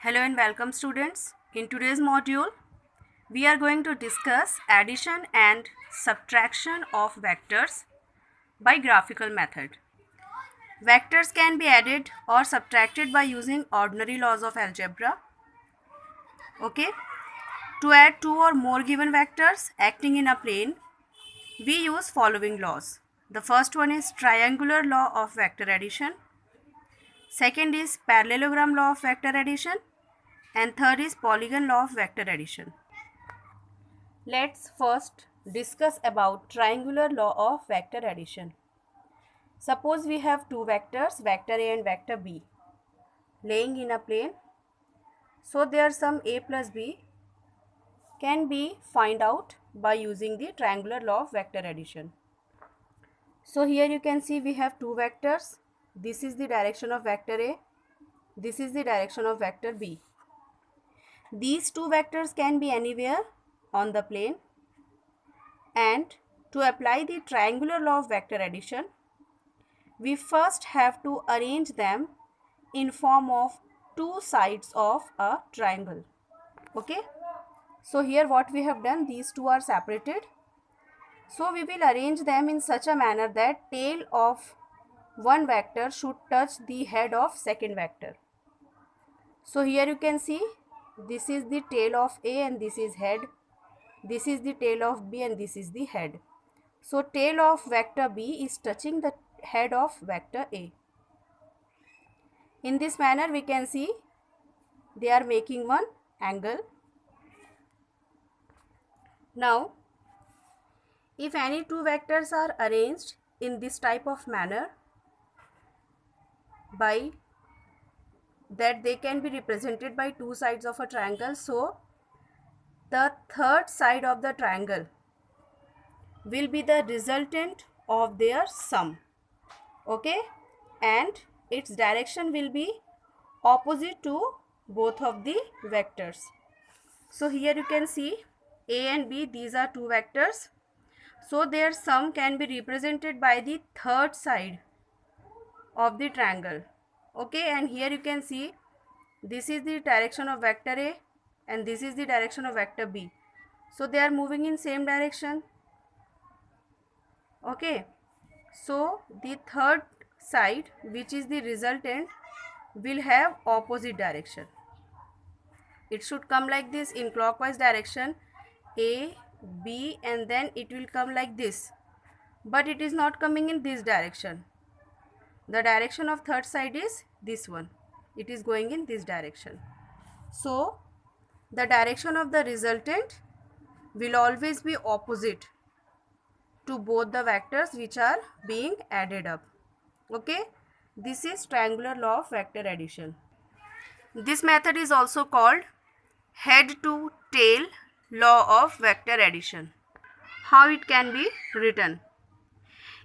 Hello and welcome students. In today's module, we are going to discuss addition and subtraction of vectors by graphical method. Vectors can be added or subtracted by using ordinary laws of algebra. Okay. To add two or more given vectors acting in a plane, we use following laws. The first one is triangular law of vector addition. Second is parallelogram law of vector addition. And third is polygon law of vector addition. Let's first discuss about triangular law of vector addition. Suppose we have two vectors, vector A and vector B, laying in a plane. So their sum A plus B can be find out by using the triangular law of vector addition. So here you can see we have two vectors. This is the direction of vector A. This is the direction of vector B. These two vectors can be anywhere on the plane, and to apply the triangular law of vector addition, we first have to arrange them in form of two sides of a triangle. Okay, so here what we have done, these two are separated, so we will arrange them in such a manner that tail of one vector should touch the head of second vector. So here you can see this is the tail of A and this is head. This is the tail of B and this is the head. So tail of vector B is touching the head of vector A. In this manner we can see they are making one angle. Now if any two vectors are arranged in this type of manner, by that they can be represented by two sides of a triangle, so the third side of the triangle will be the resultant of their sum. Okay, and its direction will be opposite to both of the vectors. So here you can see A and B, these are two vectors, so their sum can be represented by the third side of the triangle. Okay, and here you can see this is the direction of vector A and this is the direction of vector B, so they are moving in same direction. Okay, so the third side, which is the resultant, will have opposite direction. It should come like this in clockwise direction, A, B, and then it will come like this, but it is not coming in this direction. The direction of third side is this one. It is going in this direction. So the direction of the resultant will always be opposite to both the vectors which are being added up. Okay, this is triangular law of vector addition. This method is also called head to tail law of vector addition. How it can be written?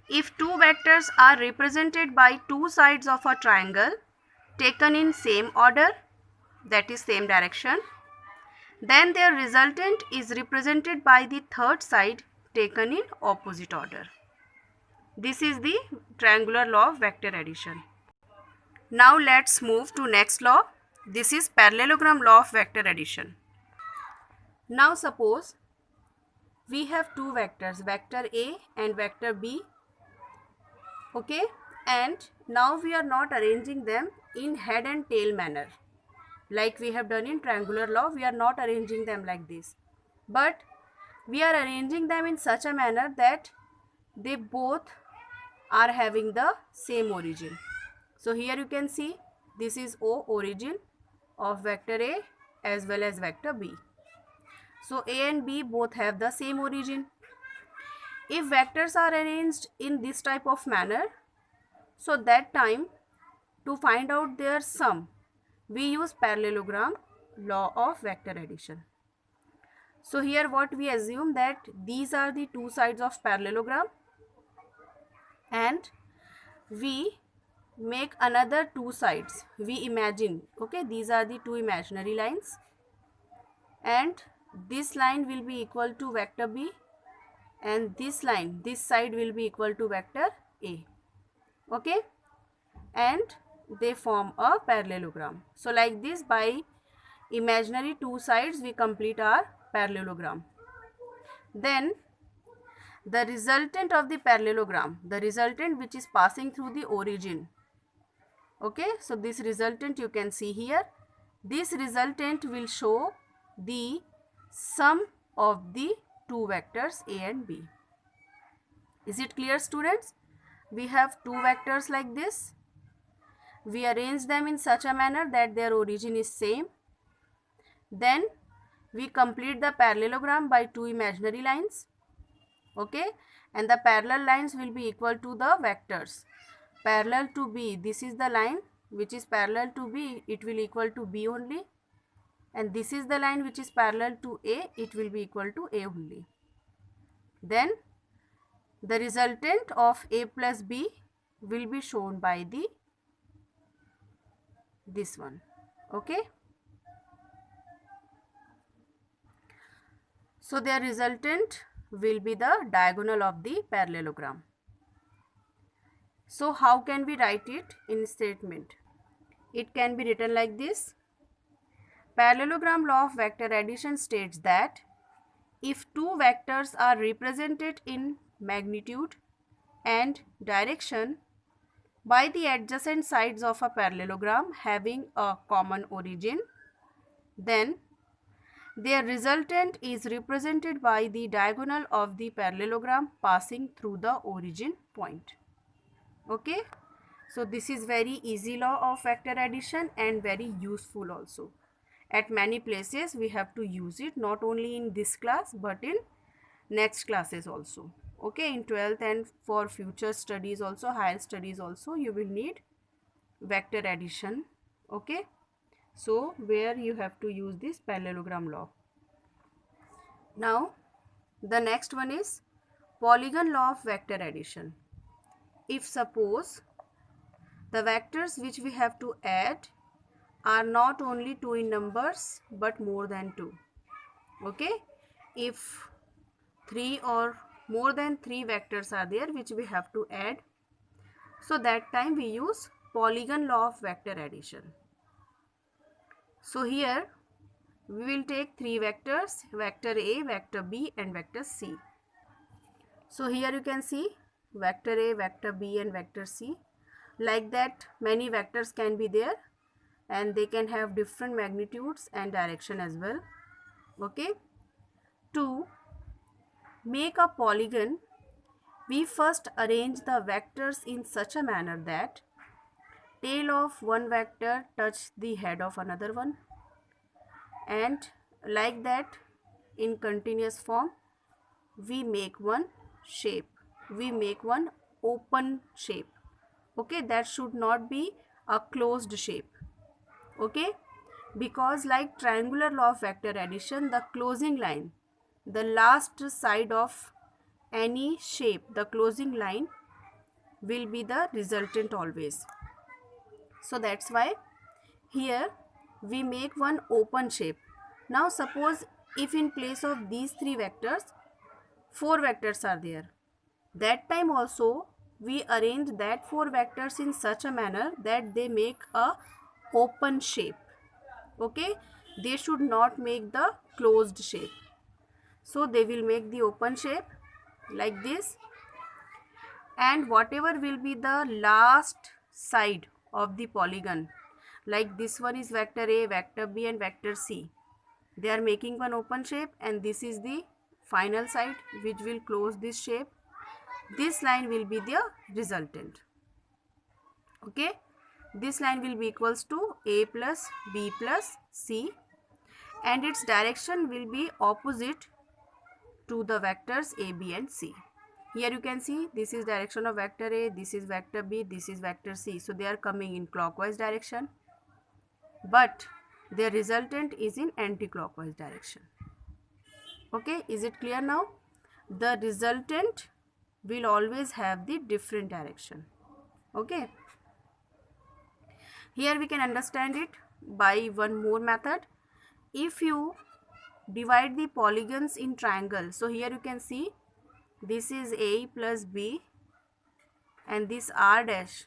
If two vectors are represented by two sides of a triangle taken in same order, that is same direction, then their resultant is represented by the third side taken in opposite order. This is the triangular law of vector addition. Now let's move to next law. This is parallelogram law of vector addition. Now suppose we have two vectors, vector A and vector B. Okay, and now we are not arranging them in head and tail manner like we have done in triangular law. We are not arranging them like this, but we are arranging them in such a manner that they both are having the same origin. So here you can see this is O, origin of vector A as well as vector B. So A and B both have the same origin. If vectors are arranged in this type of manner, so that time to find out their sum, we use parallelogram law of vector addition. So here what we assume, that these are the two sides of parallelogram and we make another two sides. We imagine, okay, these are the two imaginary lines and this line will be equal to vector B and this line, this side will be equal to vector A. Okay, and they form a parallelogram. So like this, by imaginary two sides, we complete our parallelogram. Then the resultant of the parallelogram, the resultant which is passing through the origin. Okay, so this resultant you can see here. This resultant will show the sum of the two vectors A and B. Is it clear, students? We have two vectors like this. We arrange them in such a manner that their origin is same. Then we complete the parallelogram by two imaginary lines. Okay, and the parallel lines will be equal to the vectors. Parallel to B, this is the line which is parallel to B, it will equal to B only. And this is the line which is parallel to A, it will be equal to A only. Then the resultant of A plus B will be shown by the this one. Okay, so their resultant will be the diagonal of the parallelogram. So how can we write it in statement? It can be written like this. Parallelogram law of vector addition states that if two vectors are represented in magnitude and direction by the adjacent sides of a parallelogram having a common origin, then their resultant is represented by the diagonal of the parallelogram passing through the origin point. Okay, so this is very easy law of vector addition and very useful also. At many places we have to use it, not only in this class but in next classes also. Okay, in 12th and for future studies also, higher studies also, you will need vector addition. Okay, so where you have to use this parallelogram law. Now the next one is polygon law of vector addition. If suppose the vectors which we have to add are not only 2 in numbers but more than 2. Okay, if 3 or more than 3 vectors are there which we have to add, so that time we use polygon law of vector addition. So here we will take 3 vectors, vector A, vector B and vector C. So here you can see vector A, vector B and vector C. Like that many vectors can be there and they can have different magnitudes and direction as well. Okay, to make a polygon, we first arrange the vectors in such a manner that tail of one vector touch the head of another one, and like that in continuous form we make one shape, we make one open shape. Okay, that should not be a closed shape. Okay, because like triangular law of vector addition, the closing line, the last side of any shape, the closing line will be the resultant always. So that's why here we make one open shape. Now suppose if in place of these 3 vectors 4 vectors are there, that time also we arrange that 4 vectors in such a manner that they make a open shape. Okay, they should not make the closed shape, so they will make the open shape like this, and whatever will be the last side of the polygon, like this one is vector A, vector B and vector C, they are making one open shape, and this is the final side which will close this shape. This line will be the resultant. Okay, this line will be equals to A plus B plus C, and its direction will be opposite to the vectors A, B and C. Here you can see this is direction of vector A, this is vector B, this is vector C. So they are coming in clockwise direction, but their resultant is in anti-clockwise direction. Okay, is it clear now? The resultant will always have the different direction. Okay, here we can understand it by one more method. If you divide the polygons in triangle, so here you can see this is A plus B and this R dash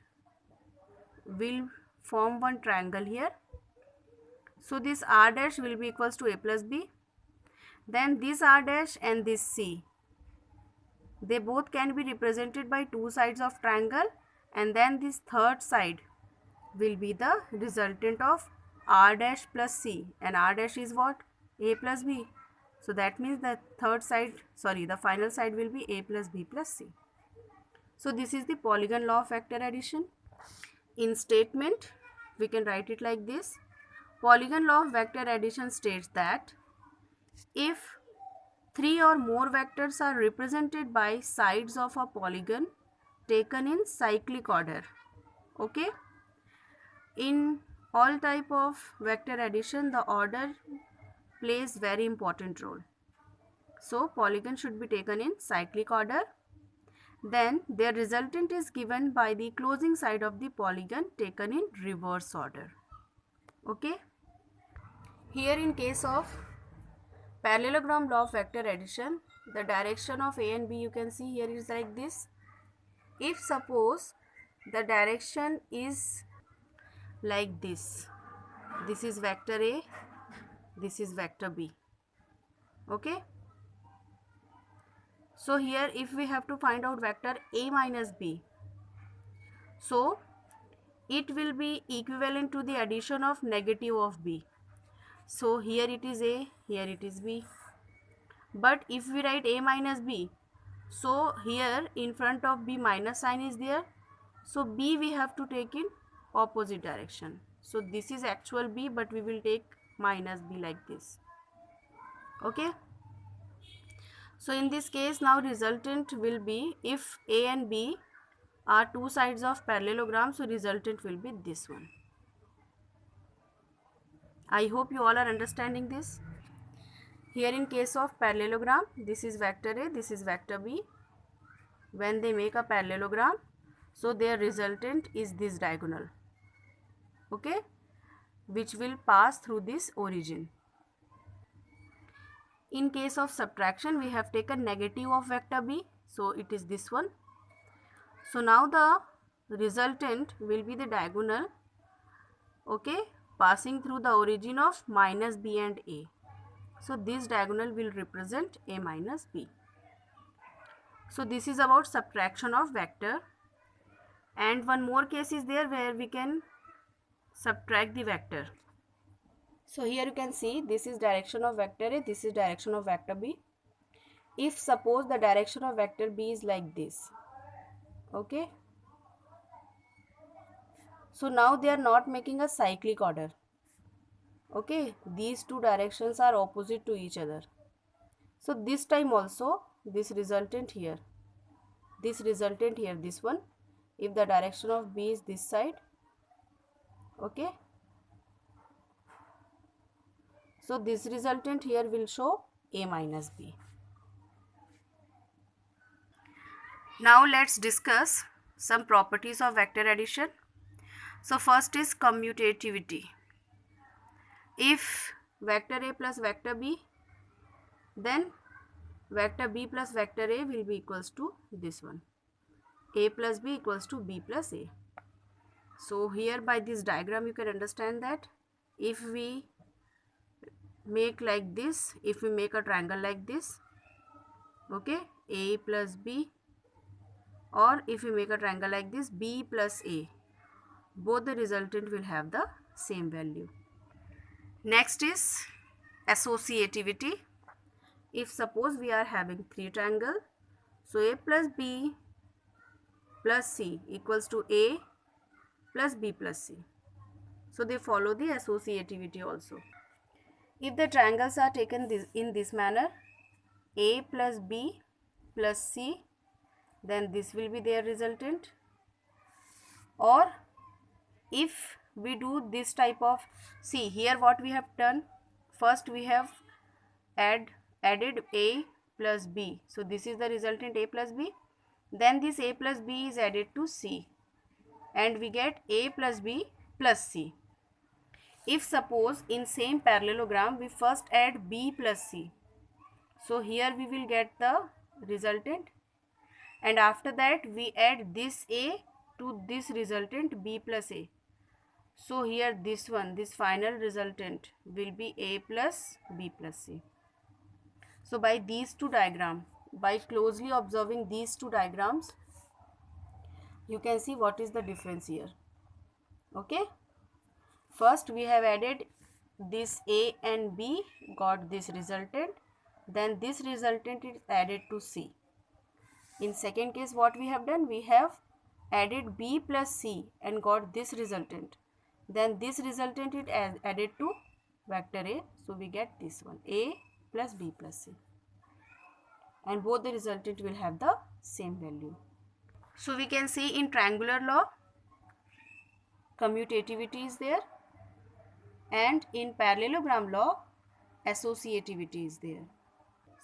will form one triangle here. So this r dash will be equals to a plus b. Then this r dash and this c, they both can be represented by two sides of triangle, and then this third side will be the resultant of r dash plus c, and r dash is what? A plus b. So that means the the final side will be a plus b plus c. So this is the polygon law of vector addition. In statement, we can write it like this. Polygon law of vector addition states that if three or more vectors are represented by sides of a polygon taken in cyclic order, okay? In all type of vector addition, the order plays very important role. So polygon should be taken in cyclic order. Then their resultant is given by the closing side of the polygon taken in reverse order. Okay. Here in case of parallelogram law of vector addition, the direction of A and B you can see here is like this. If suppose the direction is like this is vector A, this is vector B. Okay. So here if we have to find out vector A minus B, so it will be equivalent to the addition of negative of B. So here it is A, here it is B. But if we write A minus B, so here in front of B minus sign is there. So B we have to take in opposite direction. So this is actual B, but we will take minus B like this. Okay. So in this case now resultant will be, if A and B are two sides of parallelogram, so resultant will be this one. I hope you all are understanding this. Here in case of parallelogram, this is vector A, this is vector B. When they make a parallelogram, so their resultant is this diagonal, okay, which will pass through this origin. In case of subtraction, we have taken negative of vector B, so it is this one. So now the resultant will be the diagonal, okay, passing through the origin of minus B and A. So this diagonal will represent A minus B. So this is about subtraction of vector. And one more case is there where we can subtract the vector. So here you can see this is direction of vector A, this is direction of vector B. If suppose the direction of vector B is like this, okay. So now they are not making a cyclic order, okay. These two directions are opposite to each other. So this time also this resultant here, this one, if the direction of B is this side, okay. So this resultant here will show A minus B. Now let's discuss some properties of vector addition. So first is commutativity. If vector A plus vector B, then vector B plus vector A will be equals to this one. A plus B equals to B plus A. So here by this diagram you can understand that if we make like this, if we make a triangle like this, okay, A plus B, or if we make a triangle like this, B plus A, both the resultant will have the same value. Next is associativity. If suppose we are having three triangle, so A plus B plus C equals to A plus B plus C. So they follow the associativity also. If the triangles are taken in this manner, A plus B plus C, then this will be their resultant. Or if we do this type of, see here what we have done, first we have added A plus B, so this is the resultant A plus B. Then this A plus B is added to C and we get A plus B plus C. If suppose in same parallelogram we first add B plus C, so here we will get the resultant, and after that we add this A to this resultant B plus A. So here this one, this final resultant will be A plus B plus C. So by these two diagrams, by closely observing these two diagrams, you can see what is the difference here. Okay. First we have added this A and B, got this resultant. Then this resultant is added to C. In second case, what we have done, we have added B plus C and got this resultant. Then this resultant is added to vector A. So we get this one, A plus B plus C. And both the resultant will have the same value. So we can see in triangular law, commutativity is there. And in parallelogram law, associativity is there.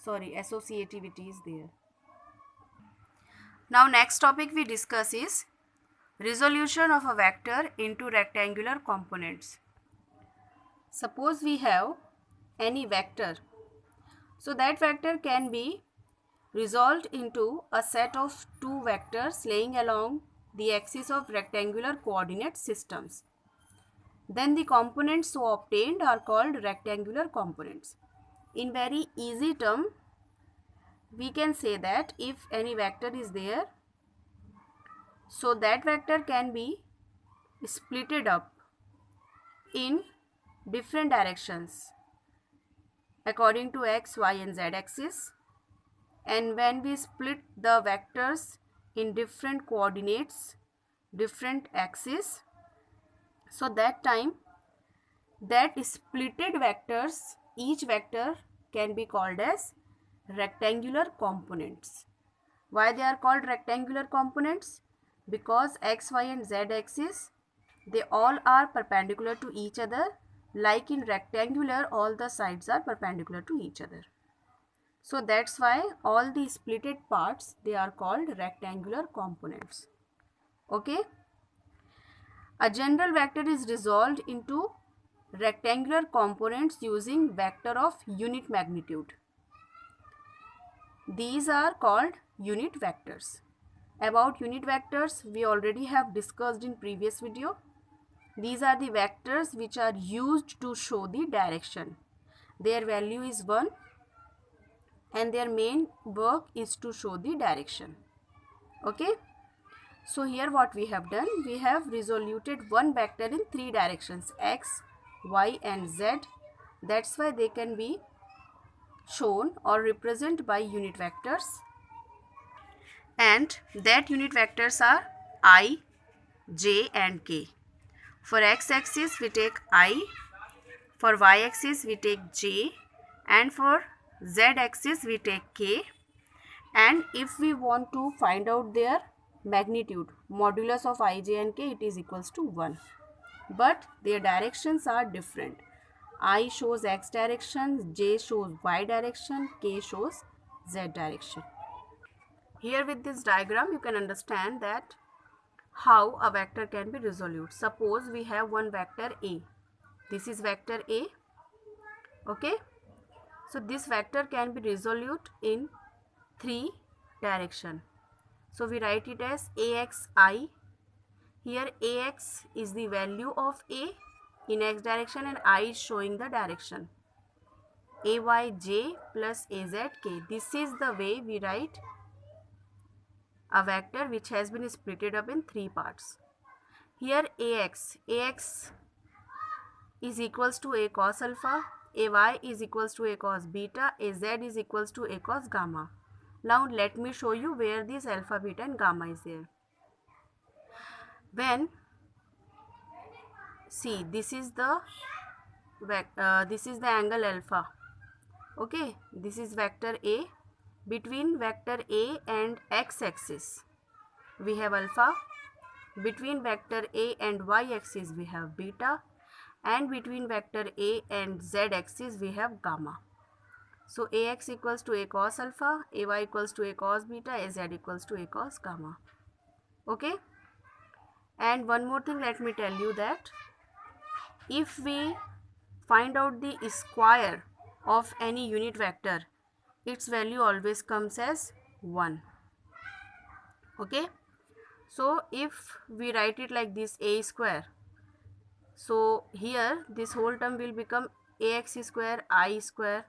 Associativity is there. Now next topic we discuss is resolution of a vector into rectangular components. Suppose we have any vector. So that vector can be resolved into a set of two vectors laying along the axis of rectangular coordinate systems. Then the components so obtained are called rectangular components. In very easy term, we can say that if any vector is there, so that vector can be splitted up in different directions according to x, y and z axis. And when we split the vectors in different coordinates, different axes, so that time that splitted vectors, each vector can be called as rectangular components. Why they are called rectangular components? Because x, y and z axis, they all are perpendicular to each other. Like in rectangular, all the sides are perpendicular to each other. So that's why all the splitted parts, they are called rectangular components. Okay. A general vector is resolved into rectangular components using vector of unit magnitude. These are called unit vectors. About unit vectors, we already have discussed in previous video. These are the vectors which are used to show the direction. Their value is 1 and their main work is to show the direction. Okay. So here what we have done, we have resoluted one vector in three directions, x, y and z. That's why they can be shown or represented by unit vectors. And that unit vectors are I, j and k. For x-axis we take I, for y-axis we take j, and for z-axis we take k. And if we want to find out their magnitude, modulus of I, j and k, it is equals to 1. But their directions are different. I shows x direction, j shows y direction, k shows z direction. Here with this diagram you can understand that how a vector can be resolved. Suppose we have one vector A. This is vector A. Okay. So this vector can be resolved in three directions. So we write it as AXI. Here AX is the value of A in x direction and I is showing the direction. AYJ plus AZK. This is the way we write a vector which has been splitted up in three parts. Here AX is equals to A cos alpha, AY is equals to A cos beta, AZ is equals to A cos gamma. Now let me show you where this alpha, beta and gamma is there. When, see, this is the angle alpha. Okay, this is vector A. Between vector A and x-axis we have alpha, between vector A and y-axis we have beta, and between vector A and z-axis we have gamma. So AX equals to A cos alpha, AY equals to A cos beta, AZ equals to A cos gamma. Okay. And one more thing, let me tell you that if we find out the square of any unit vector, its value always comes as 1. Okay. So if we write it like this, A square, So here this whole term will become ax square I square,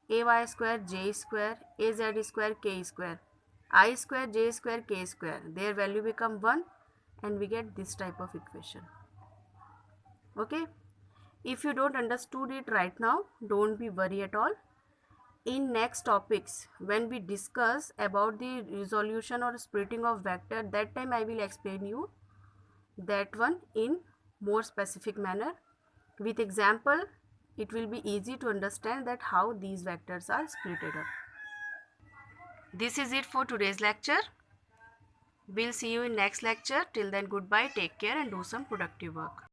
ay square j square, az square k square, I square j square k square. Their value become 1 and we get this type of equation. Okay. If you don't understood it right now, don't be worry at all. In next topics, when we discuss about the resolution or splitting of vector, that time I will explain you that one in more specific manner. With example, it will be easy to understand that how these vectors are splitted up. This is it for today's lecture. We'll see you in next lecture. Till then, goodbye, take care and do some productive work.